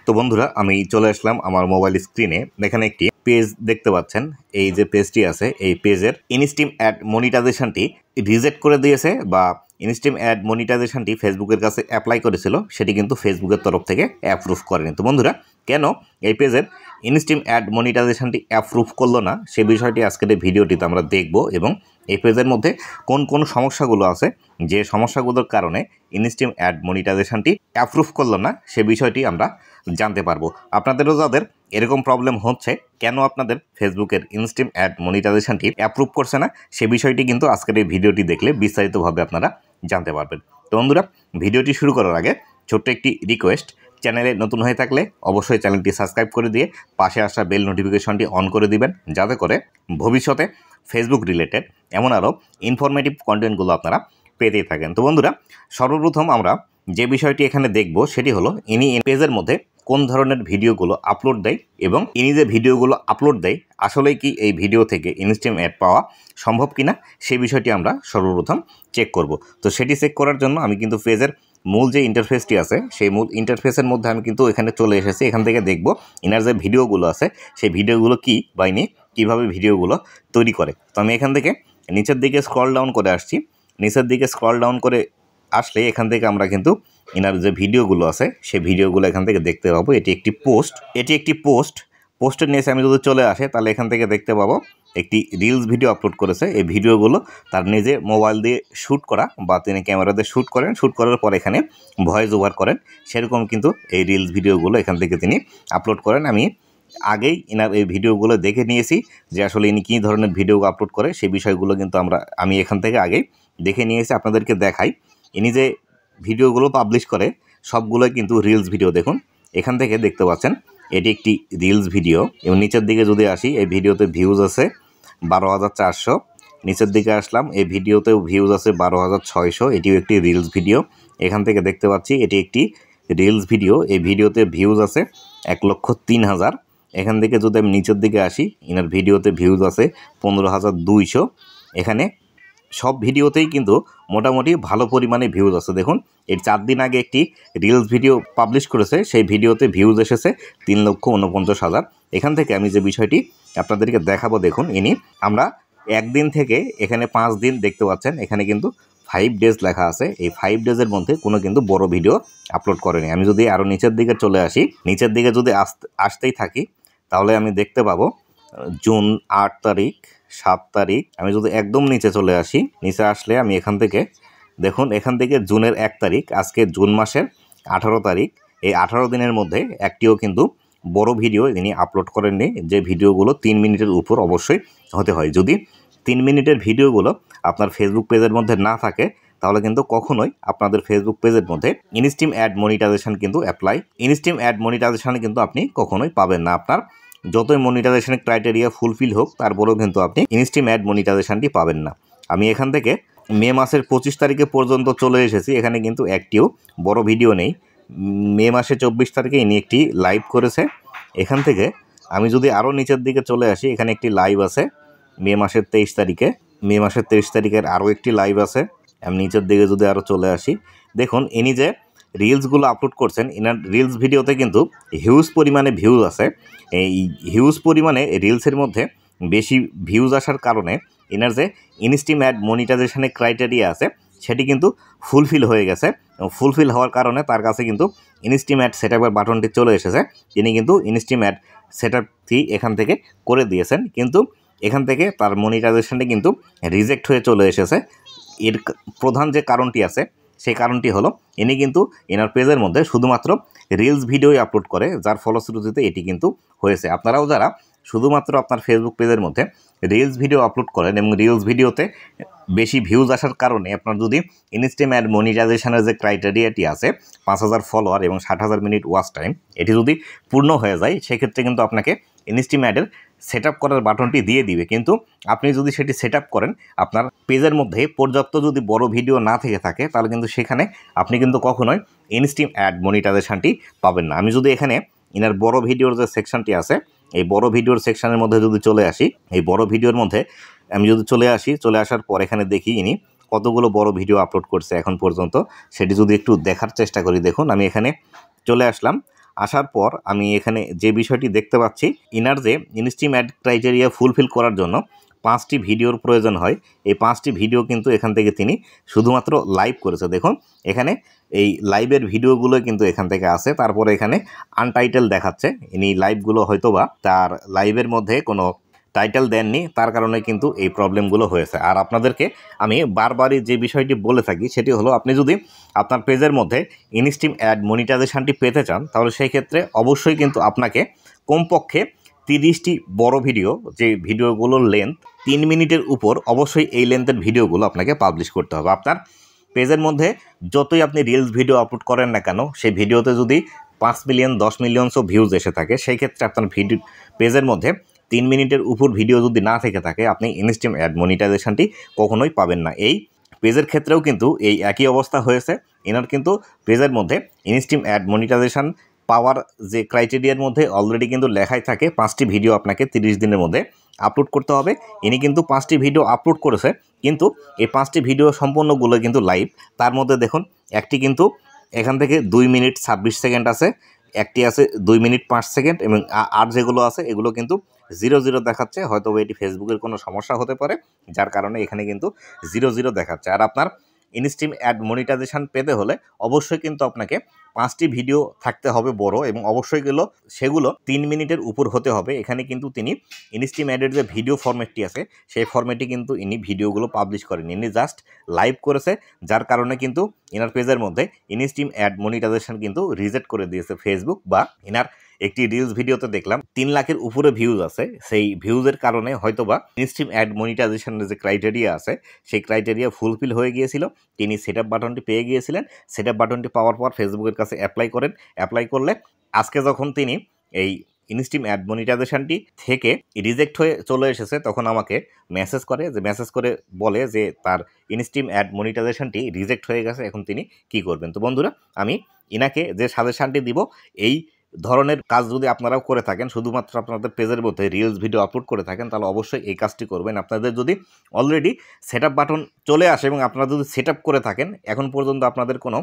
তো বন্ধুরা আমি চলে আসলাম আমার মোবাইল স্ক্রিনে। এখানে একটি পেজ দেখতে পাচ্ছেন। এই যে পেজটি আছে এই পেজের ইনস্ট্রিম অ্যাড মনিটাইজেশনটি রিজেক্ট করে দিয়েছে বা ইনস্ট্রিম অ্যাড মনিটাইজেশনটি ফেসবুকের কাছে অ্যাপ্লাই করেছিল, সেটি কিন্তু ফেসবুকের তরফ থেকে অ্যাপ্রুভ করেনি। তো বন্ধুরা কেন এই পেজের ইনস্ট্রিম অ্যাড মনিটাইজেশনটি অ্যাপ্রুভ করলো না সে বিষয়টি আজকের এই ভিডিওটিতে আমরা দেখব এবং এই পেজের মধ্যে কোন কোন সমস্যাগুলো আছে, যে সমস্যাগুলোর কারণে ইনস্ট্রিম অ্যাড মনিটাইজেশনটি অ্যাপ্রুভ করলো না সে বিষয়টি আমরা জানতে পারবো। আপনাদেরও যাদের এরকম প্রবলেম হচ্ছে, কেন আপনাদের ফেসবুকের ইনস্ট্রিম অ্যাড মনিটাইজেশনটি অ্যাপ্রুভ করছে না সে বিষয়টি কিন্তু আজকের এই ভিডিওটি দেখলে বিস্তারিতভাবে আপনারা জানতে পারবেন। তো বন্ধুরা ভিডিওটি শুরু করার আগে ছোট্ট একটি রিকোয়েস্ট, চ্যানেলে নতুন হয়ে থাকলে অবশ্যই চ্যানেলটি সাবস্ক্রাইব করে দিয়ে পাশে আসা বেল নোটিফিকেশনটি অন করে দিবেন, যাতে করে ভবিষ্যতে ফেসবুক রিলেটেড এমন আরও ইনফরমেটিভ কন্টেন্টগুলো আপনারা পেতেই থাকেন। তো বন্ধুরা সর্বপ্রথম আমরা যে বিষয়টি এখানে দেখব সেটি হলো ইনি পেজের মধ্যে কোন ধরনের ভিডিওগুলো আপলোড দেয় এবং ইনি যে ভিডিওগুলো আপলোড দেয় আসলেই কি এই ভিডিও থেকে ইনস্ট্রিম অ্যাড পাওয়া সম্ভব কিনা সেই বিষয়টি আমরা সর্বপ্রথম চেক করব। তো সেটি চেক করার জন্য আমি কিন্তু পেজের মূল যে ইন্টারফেসটি আছে সেই মূল ইন্টারফেসের মধ্যে আমি কিন্তু এখানে চলে এসেছি। এখান থেকে দেখব ইনার যে ভিডিওগুলো আছে সেই ভিডিওগুলো কি বা ইনি কীভাবে ভিডিওগুলো তৈরি করে। তো আমি এখান থেকে নিচের দিকে স্ক্রল ডাউন করে আসছি। নিচের দিকে স্ক্রল ডাউন করে আসলে এখান থেকে আমরা কিন্তু ইনার যে ভিডিওগুলো আছে সেই ভিডিওগুলো এখান থেকে দেখতে পাবো। এটি একটি পোস্টের নিচে আমি যদি চলে আসে তাহলে এখান থেকে দেখতে পাবো একটি রিলস ভিডিও আপলোড করেছে। এই ভিডিওগুলো তার নিজে মোবাইল দিয়ে শ্যুট করা বা তিনি ক্যামেরা দিয়ে শ্যুট করার পর এখানে ভয়েস ওভার করেন, সেরকম কিন্তু এই রিলস ভিডিওগুলো এখান থেকে তিনি আপলোড করেন। আমি আগেই ইনার এই ভিডিওগুলো দেখে নিয়েছি যে আসলে ইনি কী ধরনের ভিডিও আপলোড করে সেই বিষয়গুলো কিন্তু আমি এখান থেকে আগেই দেখে নিয়েছি। আপনাদেরকে দেখাই, ইনি যে ভিডিওগুলো পাবলিশ করে সবগুলোই কিন্তু রিলস ভিডিও। দেখুন এখান থেকে দেখতে পাচ্ছেন এটি একটি রিলস ভিডিও এবং নিচের দিকে যদি আসি এই ভিডিওতে ভিউজ আছে 12,400। নিচের দিকে আসলাম এই ভিডিওতেও ভিউজ আছে 12,600। এটিও একটি রিলস ভিডিও। এখান থেকে দেখতে পাচ্ছি এটি একটি রিলস ভিডিও, এই ভিডিওতে ভিউজ আছে 1,03,000। এখান থেকে যদি আমি নিচের দিকে আসি ইনার ভিডিওতে ভিউজ আছে 15,200। এখানে সব ভিডিওতেই কিন্তু মোটামুটি ভালো পরিমাণে ভিউজ আছে। দেখুন এর 4 দিন আগে একটি রিলস ভিডিও পাবলিশ করেছে, সেই ভিডিওতে ভিউজ এসেছে 3,49,000। এখান থেকে আমি যে বিষয়টি আপনাদেরকে দেখাবো, দেখুন আমরা একদিন থেকে এখানে 5 দিন দেখতে পাচ্ছেন, এখানে কিন্তু 5 ডেজ লেখা আছে। এই 5 ডেজের মধ্যে কোনো কিন্তু বড় ভিডিও আপলোড করেনি। আমি যদি আরও নিচের দিকে চলে আসি, নিচের দিকে যদি আসতেই থাকি তাহলে আমি দেখতে পাবো জুন 8 তারিখ, 7 তারিখ। আমি যদি একদম নিচে চলে আসি, নিচে আসলে আমি এখান থেকে দেখুন এখান থেকে জুনের 1 তারিখ, আজকে জুন মাসের 18 তারিখ। এই 18 দিনের মধ্যে একটিও কিন্তু বড় ভিডিও তিনি আপলোড করেননি, যে ভিডিওগুলো 3 মিনিটের উপর অবশ্যই হতে হয়। যদি 3 মিনিটের ভিডিওগুলো আপনার ফেসবুক পেজের মধ্যে না থাকে তাহলে কিন্তু কখনোই আপনাদের ফেসবুক পেজের মধ্যে ইনস্ট্রিম অ্যাড মনিটাইজেশন কিন্তু ইনস্ট্রিম অ্যাড মনিটাইজেশন কিন্তু আপনি কখনোই পাবেন না। আপনার যতই মনিটাইজেশনের ক্রাইটেরিয়া ফুলফিল হোক তারপরেও কিন্তু আপনি ইনস্ট্রিম অ্যাড মনিটাইজেশনটি পাবেন না। আমি এখান থেকে মে মাসের 25 তারিখে পর্যন্ত চলে এসেছি, এখানে কিন্তু একটিও বড় ভিডিও নেই। মে মাসে 24 তারিখে ইনি একটি লাইভ করেছে। এখান থেকে আমি যদি আরও নিচের দিকে চলে আসি, এখানে একটি লাইভ আছে মে মাসের 23 তারিখে। মে মাসের 23 তারিখের আরও একটি লাইভ আছে। আমি নিচের দিকে যদি আরও চলে আসি, দেখুন ইনি যে রিলসগুলো আপলোড করছেন, ইনার রিলস ভিডিওতে কিন্তু হিউজ পরিমাণে ভিউজ আছে। এই হিউজ পরিমাণে রিলসের মধ্যে বেশি ভিউজ আসার কারণে এনার যে ইনস্ট্রিম অ্যাড মনিটাইজেশনের ক্রাইটেরিয়া আছে সেটি কিন্তু ফুলফিল হয়ে গেছে। ফুলফিল হওয়ার কারণে তার কাছে কিন্তু ইনস্ট্রিম অ্যাড সেটআপের বাটনটি চলে এসেছে। তিনি কিন্তু ইনস্ট্রিম অ্যাড সেটআপটি এখান থেকে করে দিয়েছেন, কিন্তু এখান থেকে তার মনিটাইজেশনটি কিন্তু রিজেক্ট হয়ে চলে এসেছে। এর প্রধান যে কারণটি আছে সেই কারণটি হলো ইনি কিন্তু এনার পেজের মধ্যে শুধুমাত্র রিলস ভিডিওই আপলোড করে, যার ফলশ্রুতিতে এটি কিন্তু হয়েছে। আপনারাও যারা শুধুমাত্র আপনার ফেসবুক পেজের মধ্যে রিলস ভিডিও আপলোড করেন এবং রিলস ভিডিওতে বেশি ভিউজ আসার কারণে আপনার যদি ইনস্ট্রিম অ্যাড মনিটাইজেশনের যে ক্রাইটেরিয়াটি আছে 5,000 ফলোয়ার এবং 60,000 মিনিট ওয়াচ টাইম, এটি যদি পূর্ণ হয়ে যায় সেক্ষেত্রে কিন্তু আপনাকে ইনস্ট্রিম অ্যাডের সেট আপ করার বাটনটি দিয়ে দিবে। কিন্তু আপনি যদি সেটি সেট আপ করেন, আপনার পেজের মধ্যে পর্যাপ্ত যদি বড় ভিডিও না থেকে থাকে তাহলে কিন্তু সেখানে আপনি কিন্তু কখনোই ইনস্ট্রিম অ্যাড মনিটাইজেশনটি পাবেন না। আমি যদি এখানে ইনার বড় ভিডিওর যে সেকশনটি আছে এই বড় ভিডিওর সেকশনের মধ্যে যদি চলে আসি, এই বড় ভিডিওর মধ্যে আমি যদি চলে আসার পর এখানে দেখি ইনি কতগুলো বড় ভিডিও আপলোড করছে এখন পর্যন্ত, সেটি যদি একটু দেখার চেষ্টা করি। দেখুন আমি এখানে চলে আসলাম, আসার পর আমি এখানে যে বিষয়টি দেখতে পাচ্ছি, ইনার যে ইনস্টিম অ্যাড ক্রাইটেরিয়া ফুলফিল করার জন্য 5টি ভিডিওর প্রয়োজন হয়, এই 5টি ভিডিও কিন্তু এখান থেকে তিনি শুধুমাত্র লাইভ করেছে। দেখুন এখানে এই লাইভের ভিডিওগুলো কিন্তু এখান থেকে আছে। তারপরে এখানে আনটাইটেল দেখাচ্ছে, ইনি লাইভগুলো হয়তোবা তার লাইভের মধ্যে কোনো টাইটেল দেননি, তার কারণে কিন্তু এই প্রবলেমগুলো হয়েছে। আর আপনাদেরকে আমি বারবারই যে বিষয়টি বলে থাকি সেটি হলো, আপনি যদি আপনার পেজের মধ্যে ইনস্টিম অ্যাড মনিটাইজেশনটি পেতে চান তাহলে সেই ক্ষেত্রে অবশ্যই কিন্তু আপনাকে কমপক্ষে 30টি বড় ভিডিও, যে ভিডিওগুলোর লেন্থ 3 মিনিটের উপর, অবশ্যই এই লেন্থের ভিডিওগুলো আপনাকে পাবলিশ করতে হবে। আপনার পেজের মধ্যে যতই আপনি রিলস ভিডিও আপলোড করেন না কেন, সেই ভিডিওতে যদি 5 মিলিয়ন 10 মিলিয়নসও ভিউজ এসে থাকে, সেই ক্ষেত্রে আপনার ভিডিও পেজের মধ্যে 3 মিনিটের উপর ভিডিও যদি না থেকে থাকে, আপনি ইনস্টিম অ্যাড মনিটাইজেশনটি কখনোই পাবেন না। এই পেজের ক্ষেত্রেও কিন্তু এই একই অবস্থা হয়েছে। এনার কিন্তু পেজের মধ্যে ইনস্টিম অ্যাড মনিটাইজেশন পাওয়ার যে ক্রাইটেরিয়ার মধ্যে অলরেডি কিন্তু লেখাই থাকে 5টি ভিডিও আপনাকে 30 দিনের মধ্যে আপলোড করতে হবে। ইনি কিন্তু 5টি ভিডিও আপলোড করেছে, কিন্তু এই 5টি ভিডিও সম্পূর্ণগুলো কিন্তু লাইভ। তার মধ্যে দেখুন একটি কিন্তু এখান থেকে 2 মিনিট 26 সেকেন্ড আছে, একটি আছে 2 মিনিট 5 সেকেন্ড, এবং আর যেগুলো আছে এগুলো কিন্তু 00 দেখাচ্ছে। হয়তো এটি ফেসবুকের কোনো সমস্যা হতে পারে, যার কারণে এখানে কিন্তু 00 দেখাচ্ছে। আর আপনার ইনস্টিম অ্যাড মনিটাইজেশন পেতে হলে অবশ্যই কিন্তু আপনাকে 5টি ভিডিও থাকতে হবে বড়, এবং অবশ্যই সেগুলো 3 মিনিটের উপর হতে হবে। এখানে কিন্তু তিনি ইনস্টিম অ্যাডের যে ভিডিও ফরম্যাটটি আছে সেই ফরম্যাটে কিন্তু ইনি ভিডিওগুলো পাবলিশ করেন, ইনি জাস্ট লাইভ করেছে, যার কারণে কিন্তু ইনার পেজের মধ্যে ইনস্টিম অ্যাড মনিটাইজেশন কিন্তু রিজেক্ট করে দিয়েছে ফেসবুক। বা ইনার একটি রিলস ভিডিওতে দেখলাম 3 লাখের উপরে ভিউজ আছে, সেই ভিউজের কারণে হয়তোবা ইনস্টিম অ্যাড মনিটাইজেশনের যে ক্রাইটেরিয়া আছে সেই ক্রাইটেরিয়া ফুলফিল হয়ে গিয়েছিল। তিনি সেটআপ বাটনটি পেয়ে গিয়েছিলেন। সেটআপ বাটনটি পাওয়ার পর ফেসবুকের কাছে অ্যাপ্লাই করেন। অ্যাপ্লাই করলে আজকে যখন তিনি এই ইনস্টিম অ্যাড মনিটাইজেশনটি থেকে রিজেক্ট হয়ে চলে এসেছে, তখন আমাকে মেসেজ করে বলে যে তার ইনস্টিম অ্যাড মনিটাইজেশনটি রিজেক্ট হয়ে গেছে, এখন তিনি কি করবেন। তো বন্ধুরা, আমি ইনাকে যে সাজেশনটি দিব, এই ধরনের কাজ যদি আপনারাও করে থাকেন, শুধুমাত্র আপনাদের পেজের মধ্যে রিলস ভিডিও আপলোড করে থাকেন, তাহলে অবশ্যই এই কাজটি করবেন। আপনাদের যদি অলরেডি সেটআপ বাটন চলে আসে এবং আপনারা যদি সেটআপ করে থাকেন, এখন পর্যন্ত আপনাদের কোনো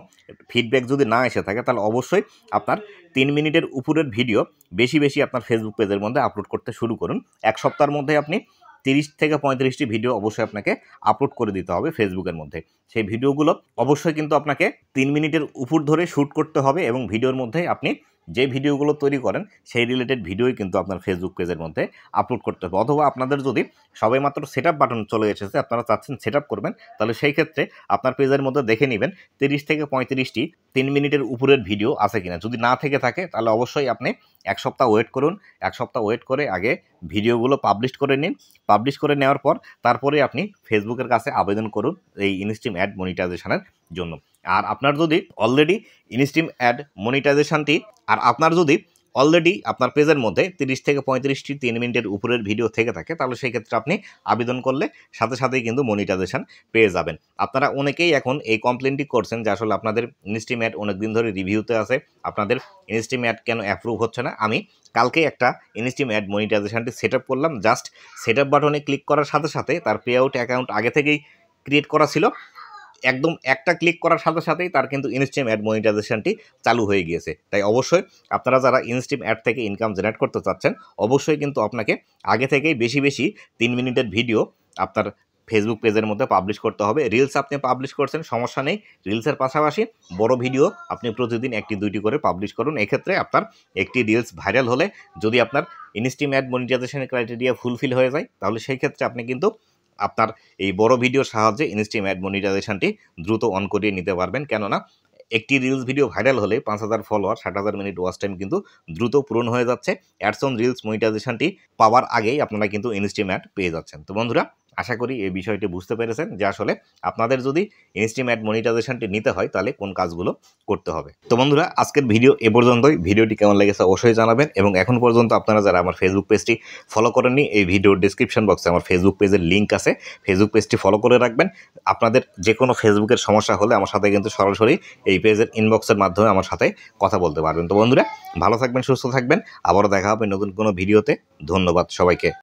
ফিডব্যাক যদি না এসে থাকে, তাহলে অবশ্যই আপনার 3 মিনিটের উপরের ভিডিও বেশি আপনার ফেসবুক পেজের মধ্যে আপলোড করতে শুরু করুন। এক সপ্তাহের মধ্যে আপনি 30 থেকে 35টি ভিডিও অবশ্যই আপনাকে আপলোড করে দিতে হবে ফেসবুকের মধ্যে। সেই ভিডিওগুলো অবশ্যই কিন্তু আপনাকে 3 মিনিটের উপর ধরে শ্যুট করতে হবে, এবং ভিডিওর মধ্যে আপনি যে ভিডিওগুলো তৈরি করেন সেই রিলেটেড ভিডিওই কিন্তু আপনার ফেসবুক পেজের মধ্যে আপলোড করতে হবে। অথবা আপনাদের যদি সবেমাত্র সেটআপ বাটন চলে এসেছে, আপনারা চাচ্ছেন সেটআপ করবেন, তাহলে সেই ক্ষেত্রে আপনার পেজের মধ্যে দেখে নেবেন 30 থেকে 35টি 3 মিনিটের উপরের ভিডিও আছে কিনা। যদি না থেকে থাকে তাহলে অবশ্যই আপনি এক সপ্তাহ ওয়েট করুন। এক সপ্তাহ ওয়েট করে আগে ভিডিওগুলো পাবলিশ করে নিন। পাবলিশ করে নেওয়ার পর তারপরে আপনি ফেসবুকের কাছে আবেদন করুন এই ইনস্টিম অ্যাড মনিটাইজেশনের জন্য। আর আপনার যদি অলরেডি ইনস্টিম অ্যাড মনিটাইজেশনটি আপনার পেজের মধ্যে 30 থেকে 35টি 3 মিনিটের উপরের ভিডিও থেকে থাকে, তাহলে সেই ক্ষেত্রে আপনি আবেদন করলে সাথে সাথেই কিন্তু মনিটাইজেশন পেয়ে যাবেন। আপনারা অনেকেই এখন এই কমপ্লেনটি করছেন যে আসলে আপনাদের ইনস্টিম অ্যাড অনেকদিন ধরে রিভিউতে আছে, আপনাদের ইনস্টিম অ্যাড কেন অ্যাপ্রুভ হচ্ছে না। আমি কালকে একটা ইনস্টিম অ্যাড মনিটাইজেশনটি সেট আপ করলাম। জাস্ট সেট আপ বাটনে ক্লিক করার সাথে সাথে তার পে আউট অ্যাকাউন্ট আগে থেকেই ক্রিয়েট করা ছিল, একদম একটা ক্লিক করার সাথে সাথেই তার কিন্তু ইনস্টিম অ্যাড মনিটাইজেশনটি চালু হয়ে গিয়েছে। তাই অবশ্যই আপনারা যারা ইনস্টিম অ্যাড থেকে ইনকাম জেনারেট করতে চাচ্ছেন, অবশ্যই কিন্তু আপনাকে আগে থেকেই বেশি 3 মিনিটের ভিডিও আপনার ফেসবুক পেজের মধ্যে পাবলিশ করতে হবে। রিলস আপনি পাবলিশ করছেন, সমস্যা নেই, রিলসের পাশাপাশি বড় ভিডিও আপনি প্রতিদিন 1-2টি করে পাবলিশ করুন। এক্ষেত্রে আপনার একটি রিলস ভাইরাল হলে যদি আপনার ইনস্টিম অ্যাড মনিটাইজেশনের ক্রাইটেরিয়া ফুলফিল হয়ে যায়, তাহলে সেই ক্ষেত্রে আপনি কিন্তু আপনার এই বড় ভিডিওর সাহায্যে ইনস্টিম অ্যাড মনিটাইজেশনটি দ্রুত অন করিয়ে নিতে পারবেন। কেননা একটি রিলস ভিডিও ভাইরাল হলে 5000 ফলোয়ার 60,000 মিনিট ওয়াচ টাইম কিন্তু দ্রুত পূরণ হয়ে যাচ্ছে। অ্যাডস অন রিলস মনিটাইজেশনটি পাওয়ার আগেই আপনারা কিন্তু ইনস্টিম অ্যাড পেয়ে যাচ্ছেন। তো বন্ধুরা, আশা করি এই বিষয়টি বুঝতে পেরেছেন যে আসলে আপনাদের যদি ইনস্টিম অ্যাড মনিটাইজেশনটি নিতে হয় তাহলে কোন কাজগুলো করতে হবে। তো বন্ধুরা, আজকের ভিডিও এ পর্যন্তই। ভিডিওটি কেমন লেগেছে অবশ্যই জানাবেন, এবং এখন পর্যন্ত আপনারা যারা আমার ফেসবুক পেজটি ফলো করেননি, এই ভিডিওর ডিসক্রিপশন বক্সে আমার ফেসবুক পেজের লিঙ্ক আছে, ফেসবুক পেজটি ফলো করে রাখবেন। আপনাদের যে কোনো ফেসবুকের সমস্যা হলে আমার সাথে কিন্তু সরাসরি এই পেজের ইনবক্সের মাধ্যমে আমার সাথে কথা বলতে পারবেন। তো বন্ধুরা, ভালো থাকবেন, সুস্থ থাকবেন, আবারও দেখা হবে নতুন কোনো ভিডিওতে। ধন্যবাদ সবাইকে।